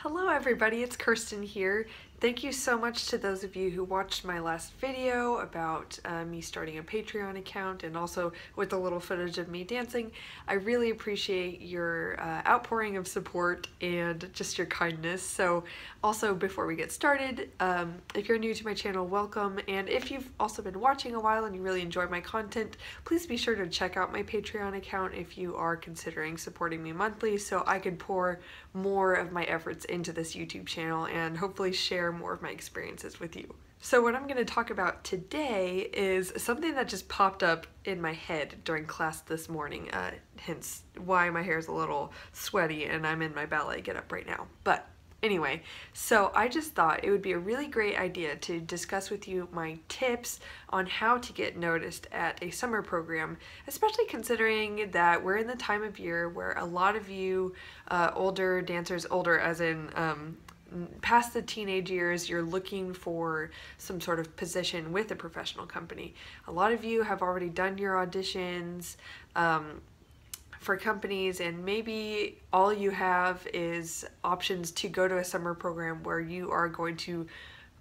Hello everybody, it's Kirsten here. Thank you so much to those of you who watched my last video about me starting a Patreon account and also with a little footage of me dancing. I really appreciate your outpouring of support and just your kindness. So also before we get started, if you're new to my channel, welcome. And if you've also been watching a while and you really enjoy my content, please be sure to check out my Patreon account if you are considering supporting me monthly so I could pour more of my efforts into this YouTube channel and hopefully share more of my experiences with you. So what I'm going to talk about today is something that just popped up in my head during class this morning, hence why my hair is a little sweaty and I'm in my ballet getup right now. But anyway, so I just thought it would be a really great idea to discuss with you my tips on how to get noticed at a summer program, especially considering that we're in the time of year where a lot of you older dancers, older as in past the teenage years, you're looking for some sort of position with a professional company. A lot of you have already done your auditions for companies, and maybe all you have is options to go to a summer program where you are going to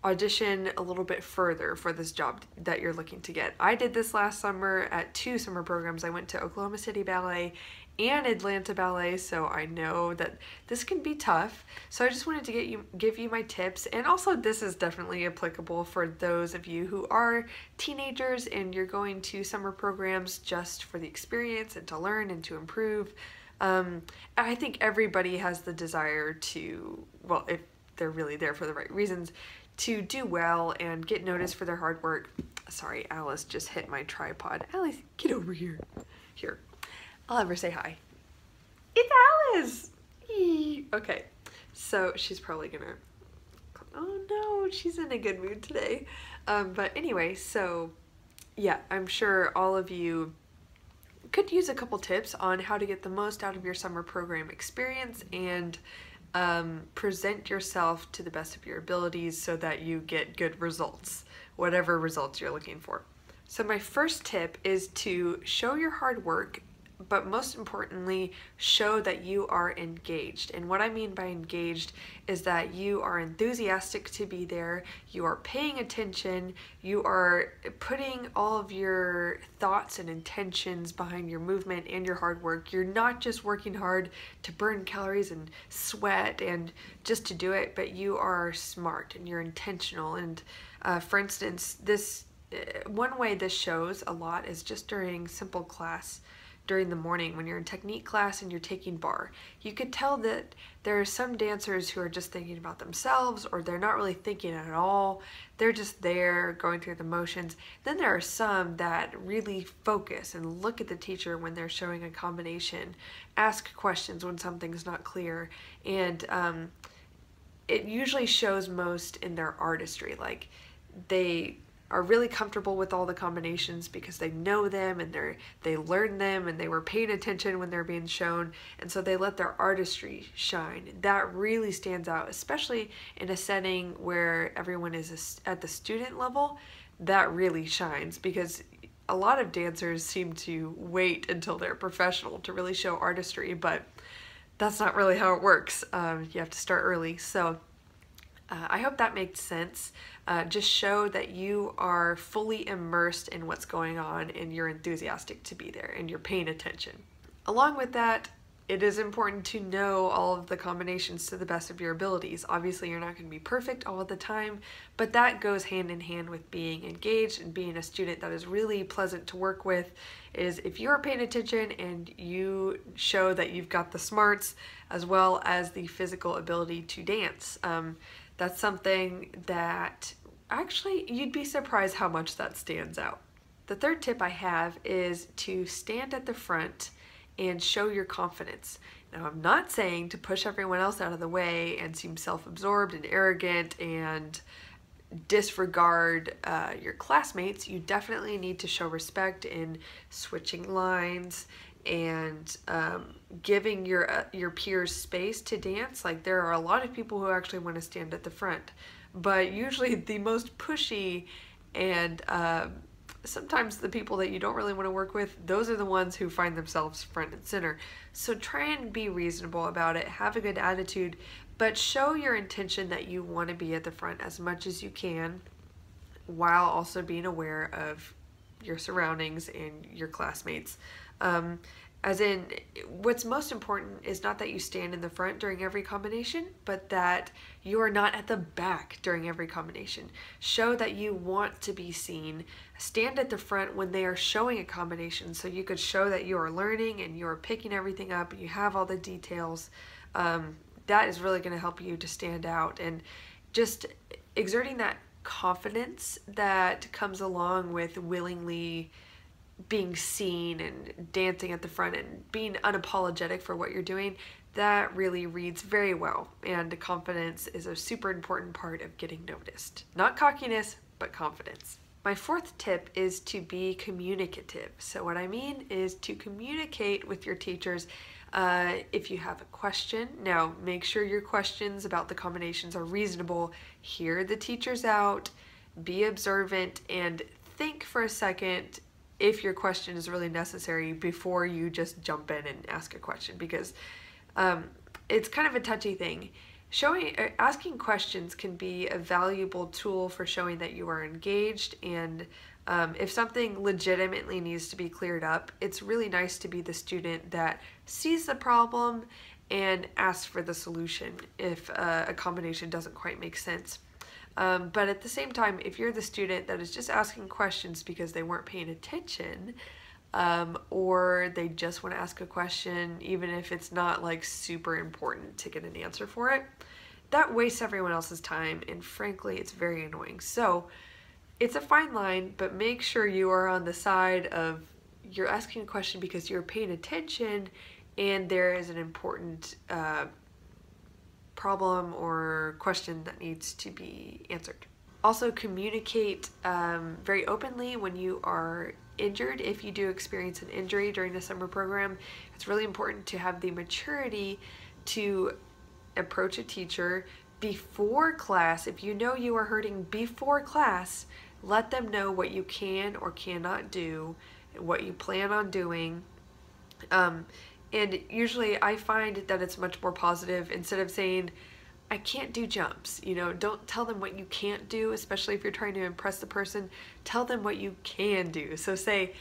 audition a little bit further for this job that you're looking to get. I did this last summer at 2 summer programs. I went to Oklahoma City Ballet and Atlanta Ballet, so I know that this can be tough. So I just wanted to give you my tips, and also this is definitely applicable for those of you who are teenagers and you're going to summer programs just for the experience and to learn and to improve. I think everybody has the desire to, well, if they're really there for the right reasons, to do well and get noticed for their hard work. Sorry, Alice just hit my tripod. Alice, get over here. Here. I'll have her say hi. It's Alice! Eee. Okay, so she's probably gonna, oh no, she's in a good mood today. But anyway, so yeah, I'm sure all of you could use a couple tips on how to get the most out of your summer program experience and present yourself to the best of your abilities so that you get good results, whatever results you're looking for. So my first tip is to show your hard work, but most importantly, show that you are engaged. And what I mean by engaged is that you are enthusiastic to be there, you are paying attention, you are putting all of your thoughts and intentions behind your movement and your hard work. You're not just working hard to burn calories and sweat and just to do it, but you are smart and you're intentional. And for instance, this one way this shows a lot is just during simple class. During the morning when you're in technique class and you're taking bar. You could tell that there are some dancers who are just thinking about themselves, or they're not really thinking at all. They're just there going through the motions. Then there are some that really focus and look at the teacher when they're showing a combination, ask questions when something's not clear, and it usually shows most in their artistry. Like they are really comfortable with all the combinations because they know them and they learn them and they were paying attention when they're being shown, and so they let their artistry shine. That really stands out, especially in a setting where everyone is at the student level. That really shines because a lot of dancers seem to wait until they're professional to really show artistry, but that's not really how it works. You have to start early. So I hope that makes sense. Just show that you are fully immersed in what's going on and you're enthusiastic to be there and you're paying attention. Along with that, it is important to know all of the combinations to the best of your abilities. Obviously, you're not going to be perfect all of the time, but that goes hand in hand with being engaged and being a student that is really pleasant to work with. Is if you're paying attention and you show that you've got the smarts as well as the physical ability to dance. That's something that actually you'd be surprised how much that stands out. The third tip I have is to stand at the front and show your confidence. Now, I'm not saying to push everyone else out of the way and seem self-absorbed and arrogant and disregard your classmates. You definitely need to show respect in switching lines and giving your peers space to dance. Like, there are a lot of people who actually want to stand at the front, but usually the most pushy and sometimes the people that you don't really want to work with, those are the ones who find themselves front and center. So try and be reasonable about it, have a good attitude, But show your intention that you want to be at the front as much as you can, while also being aware of your surroundings and your classmates. As in, what's most important is not that you stand in the front during every combination, but that you are not at the back during every combination. Show that you want to be seen. Stand at the front when they are showing a combination, so you could show that you are learning and you are picking everything up and you have all the details. That is really going to help you to stand out, and just exerting that confidence that comes along with willingly being seen and dancing at the front and being unapologetic for what you're doing. That really reads very well, and confidence is a super important part of getting noticed. Not cockiness, but confidence. My fourth tip is to be communicative. So what I mean is to communicate with your teachers. If you have a question, now make sure your questions about the combinations are reasonable. Hear the teachers out, be observant, and think for a second if your question is really necessary before you just jump in and ask a question, because it's kind of a touchy thing. Asking questions can be a valuable tool for showing that you are engaged, and if something legitimately needs to be cleared up, it's really nice to be the student that sees the problem and asks for the solution if a combination doesn't quite make sense. But at the same time, if you're the student that is just asking questions because they weren't paying attention, or they just want to ask a question, even if it's not like super important to get an answer for it, that wastes everyone else's time, and frankly, it's very annoying. So it's a fine line, but make sure you are on the side of you're asking a question because you're paying attention and there is an important problem or question that needs to be answered. Also, communicate very openly when you are injured. If you do experience an injury during the summer program, it's really important to have the maturity to approach a teacher before class. If you know you are hurting before class, let them know what you can or cannot do, what you plan on doing. And usually I find that it's much more positive. Instead of saying, I can't do jumps, don't tell them what you can't do, especially if you're trying to impress the person. Tell them what you can do. So say,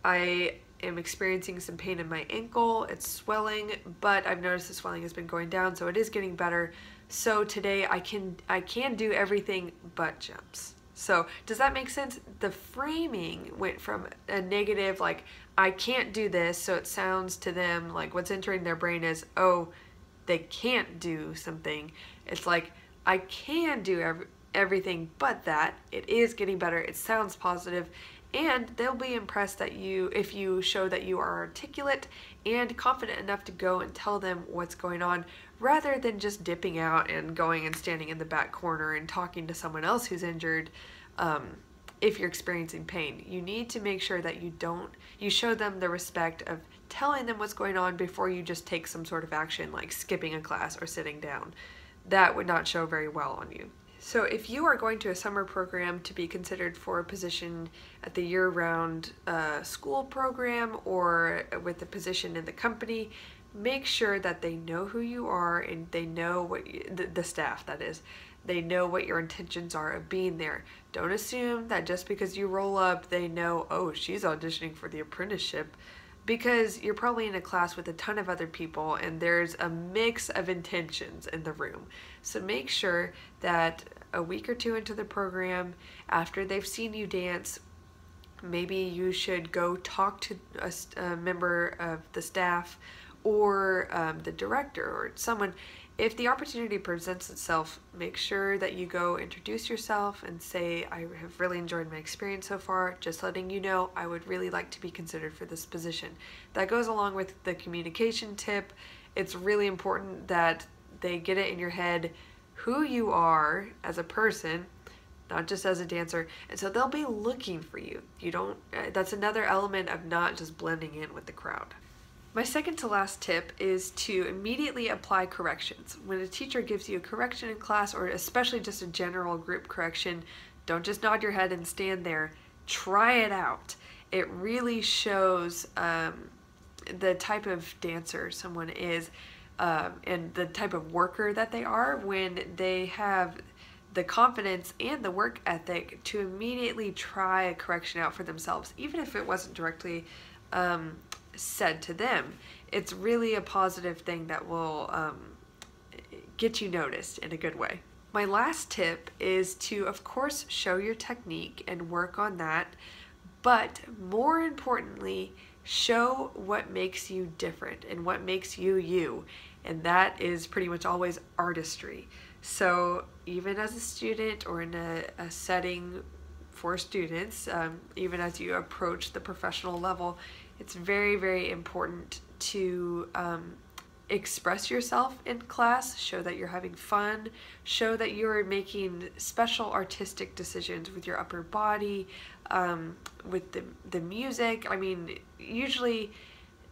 I am experiencing some pain in my ankle, it's swelling, but I've noticed the swelling has been going down, so it is getting better. So today I can do everything but jumps. So does that make sense? The framing went from a negative, like, I can't do this, so it sounds to them like what's entering their brain is, oh, they can't do something. It's like, I can do everything but that. It is getting better. It sounds positive, and they'll be impressed that if you show that you are articulate and confident enough to go and tell them what's going on, rather than just dipping out and going and standing in the back corner and talking to someone else who's injured. If you're experiencing pain, you need to make sure that you show them the respect of telling them what's going on before you just take some sort of action like skipping a class or sitting down. That would not show very well on you. So if you are going to a summer program to be considered for a position at the year-round school program or with a position in the company, make sure that they know who you are and they know what the staff, that is. They know what your intentions are of being there. Don't assume that just because you roll up, they know, oh, she's auditioning for the apprenticeship, because you're probably in a class with a ton of other people and there's a mix of intentions in the room. So make sure that a week or two into the program, after they've seen you dance, maybe you should go talk to a member of the staff or the director or someone. If the opportunity presents itself, make sure that you go introduce yourself and say, I have really enjoyed my experience so far. Just letting you know, I would really like to be considered for this position. That goes along with the communication tip. It's really important that they get it in your head who you are as a person, not just as a dancer, and so they'll be looking for you. That's another element of not just blending in with the crowd. My second to last tip is to immediately apply corrections. When a teacher gives you a correction in class, or especially just a general group correction, don't just nod your head and stand there. Try it out. It really shows the type of dancer someone is and the type of worker that they are when they have the confidence and the work ethic to immediately try a correction out for themselves, even if it wasn't directly said to them. It's really a positive thing that will get you noticed in a good way. My last tip is to, of course, show your technique and work on that, but more importantly, show what makes you different and what makes you you, and that is pretty much always artistry. So even as a student or in a setting for students, even as you approach the professional level, it's very, very important to express yourself in class, show that you're having fun, show that you're making special artistic decisions with your upper body, with the music. I mean, usually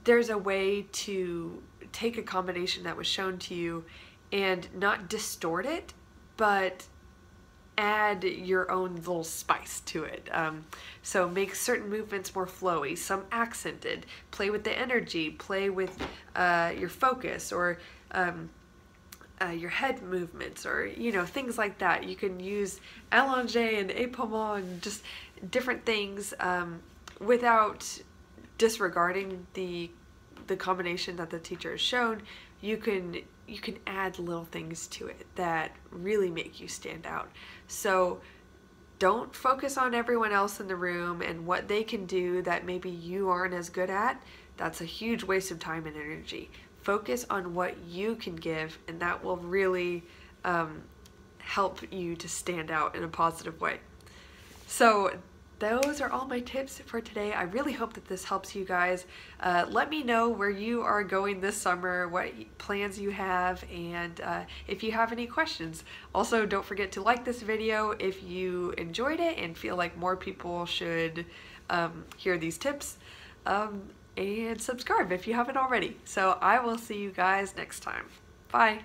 there's a way to take a combination that was shown to you and not distort it, but add your own little spice to it. So make certain movements more flowy, some accented, play with the energy, play with your focus, or your head movements, or things like that. You can use allongé and épaulement and just different things without disregarding the combination that the teacher has shown. You can add little things to it that really make you stand out. So don't focus on everyone else in the room and what they can do that maybe you aren't as good at. That's a huge waste of time and energy. Focus on what you can give, and that will really help you to stand out in a positive way. So those are all my tips for today. I really hope that this helps you guys. Let me know where you are going this summer, what plans you have, and if you have any questions. Also, don't forget to like this video if you enjoyed it and feel like more people should hear these tips, and subscribe if you haven't already. So I will see you guys next time. Bye.